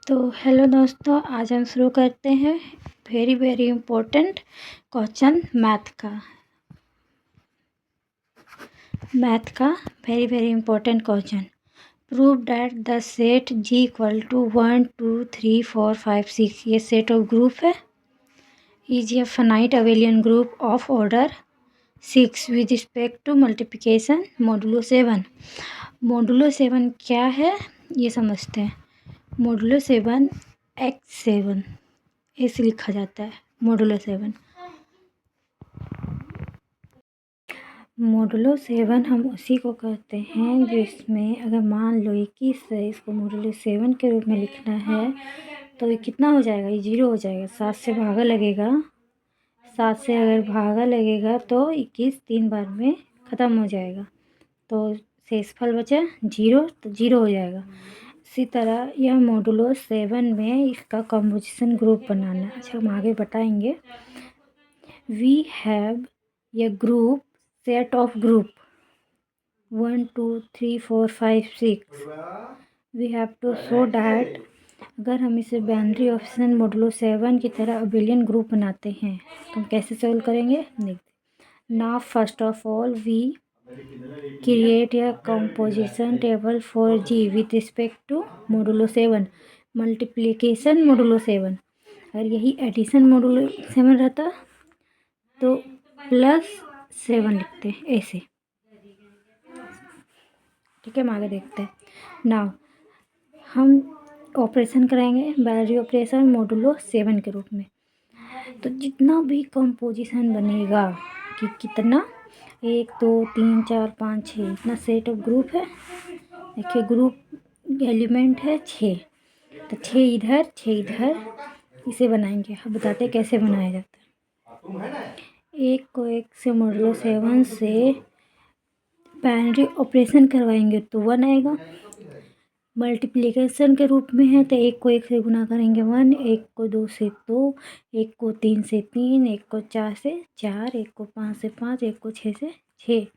तो हेलो दोस्तों, आज हम शुरू करते हैं वेरी इम्पोर्टेंट क्वेश्चन मैथ का very important question. Prove that the set G equal to 1 2 3 4 5 6 ये सेट ऑफ ग्रुप है। Is a finite abelian group of order 6 with respect to multiplication modulo 7। Modulo 7 क्या है ये समझते हैं। मॉडुलो 7 x7 ऐसे लिखा जाता है। मॉडुलो 7 हम उसी को कहते हैं जिसमें अगर मान लो 21 है, इसको मॉडुलो 7 के रूप में लिखना है तो ये कितना हो जाएगा, ये 0 हो जाएगा। 7 से भागा लगेगा, 7 से अगर भागा लगेगा तो 21 3 बार में ख़त्म हो जाएगा, तो शेषफल बचा 0, तो 0 हो जाएगा। इसी तरह यह मॉडुलो 7 में इसका कंपोजिशन ग्रुप बनाना। अच्छा, हम आगे बताएंगे। We have a group set of group 1 2 3 4 5 6। We have to show that अगर हम इसे बाइनरी ऑप्शन मॉडुलो 7 की तरह अबेलियन ग्रुप बनाते हैं तो हम कैसे सॉल्व करेंगे देखते। Now first of all we create a composition table for G with respect to modulo 7 multiplication modulo 7। अगर यही एडिशन मॉडुलो 7 रहता तो +7 लिखते हैं ऐसे। ठीक है, हम आगे देखते हैं। नाउ हम ऑपरेशन कराएंगे बाइनरी ऑपरेशन मॉडुलो 7 के रूप में। तो जितना भी कंपोजिशन बनेगा कि कितना 1 2 3 4 5 6 इतना सेट ऑफ ग्रुप है। देखिए ग्रुप एलिमेंट है 6, तो 6 इधर 6 इधर, इसे बनाएंगे। अब बताते कैसे बनाया जाता है। एक को एक से मॉडुलो 7 से बाइनरी ऑपरेशन करवाएंगे तो 1 आएगा। मल्टीप्लिकेशन के रूप में है तो एक को एक से गुना करेंगे 1, एक को 2 से 2, एक को 3 से 3, एक को 4 से 4, एक को 5 से 5, एक को 6 से 6।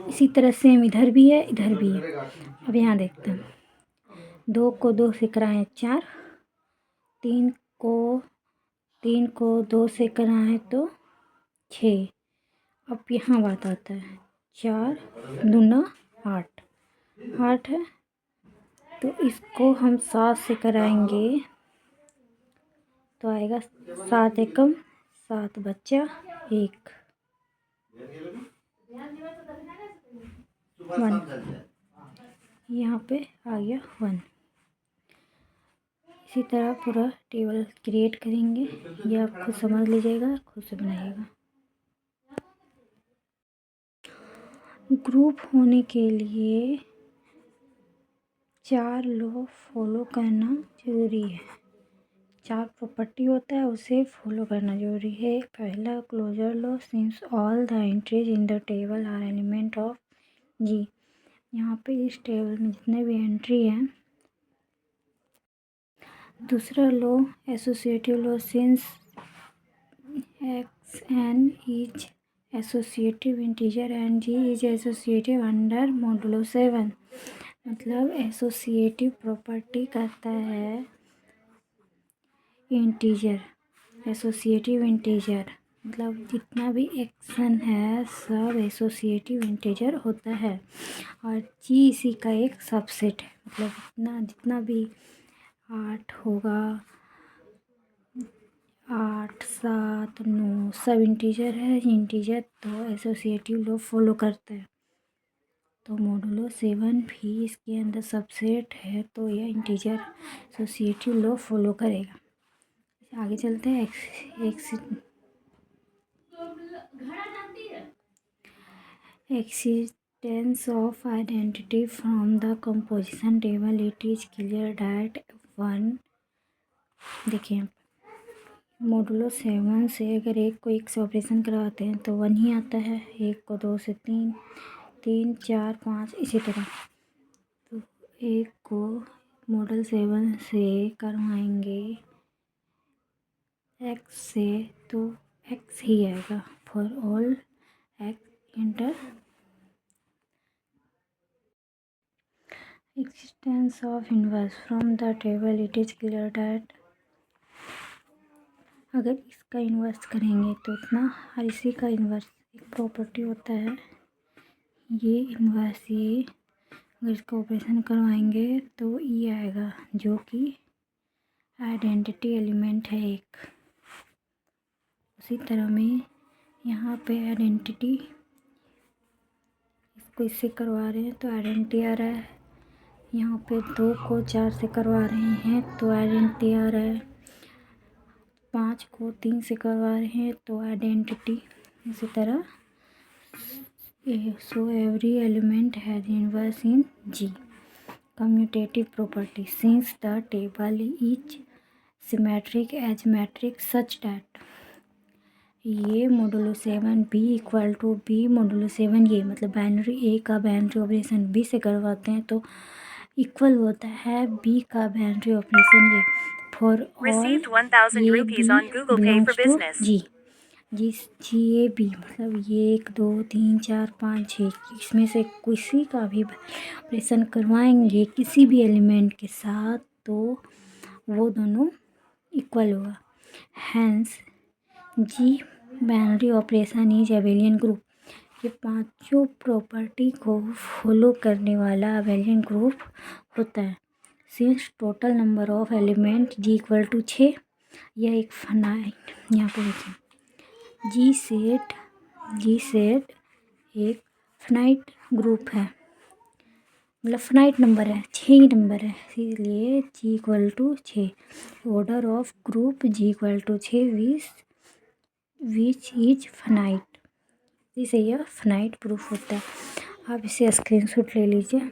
इसी तरह सेम इधर भी है इधर भी है। अब यहाँ देखते हैं। 2 को 2 से कराएं 4, 3 को 2 से कराएं तो 6। अब यहाँ बात आता है 4 दूना 8 है, तो इसको हम 7 से कराएंगे तो आएगा 7 एकम 7 बच्चा 1 यहाँ पे आ गया 1। इसी तरह पूरा टेबल क्रिएट करेंगे। ये आप खुद समझ लीजिएगा, खुद से बनाइएगा। ग्रुप होने के लिए 4 लॉ फॉलो करना जरूरी है। 4 प्रॉपर्टी होता है, उसे फॉलो करना जरूरी है। पहला closure law, since all the entries in the table are element of G. यहाँ पे इस टेबल में जितने भी एंट्री हैं। दूसरा law associative law, since x n is associative integer and G is associative under modulo 7। मतलब एसोसिएटिव प्रॉपर्टी करता है इंटीजर, एसोसिएटिव इंटीजर मतलब जितना भी एक्शन है सब एसोसिएटिव इंटीजर होता है। और जी इसी का एक सबसेट है। मतलब जितना भी 8 होगा, 8 7 9 सब इंटीजर है। इंटीजर तो एसोसिएटिव लॉ फॉलो करता है, तो मॉडुलो 7 भी इसके अंदर सबसेट है, तो यह इंटीजर एसोसिएटिव लॉ फॉलो करेगा। आगे चलते हैं। Existence of identity from the composition table, it is clear that 1। देखिए मॉडुलो 7 से अगर एक को एक से ऑपरेशन करवाते हैं तो 1 ही आता है। एक को 2 से 3, 3 4 5 इसी तरह। तो एक को मॉडल 7 से करवाएंगे एक्स से तो एक्स ही आएगा for all x inter. existence of inverse from the table it is clear that अगर इसका इन्वर्स करेंगे तो इतना और इसी का इन्वर्स एक प्रॉपर्टी होता है, ये इन्वर्स ये अगर इसका ऑपरेशन करवाएंगे तो ये आएगा जो कि आइडेंटिटी एलिमेंट है एक। उसी तरह में यहाँ पे आइडेंटिटी, इसको इससे करवा रहे हैं तो आइडेंटिटी आ रहा है, यहाँ पे 2 को 4 से करवा रहे हैं तो आइडेंटिटी आ रहा है, 5 को 3 से करवा रहे हैं तो आइडेंटिटी। इसी तरह so every element has inverse in G. Commutative property since the table is symmetric as matrix such that ये modulo 7 B equal to B modulo 7 ये मतलब बाइनरी ए का बाइनरी ऑपरेशन बी से करवाते हैं तो इक्वल होता है बी का बाइनरी ऑपरेशन ये फॉर ऑल ये B belongs to G G G A B मतलब ये 1 2 3 4 5 6 इसमें से किसी का भी ऑपरेशन करवाएंगे किसी भी एलिमेंट के साथ तो वो दोनों इक्वल होगा। Hence G binary operation is abelian group. ये पांचों प्रॉपर्टी को फॉलो करने वाला अबेलियन ग्रुप होता है। Since total number of element G equal to 6 यह एक फाइनाइट, यहाँ पे देखिए जी सेट एक फाइनाइट ग्रुप है मतलब फाइनाइट नंबर है, 6 ही नंबर है, इसलिए G equal to 6 order of group G equal to 6 which is finite. इसे यह फाइनाइट प्रूफ होता है। आप इसे स्क्रीनशॉट ले लीजिए।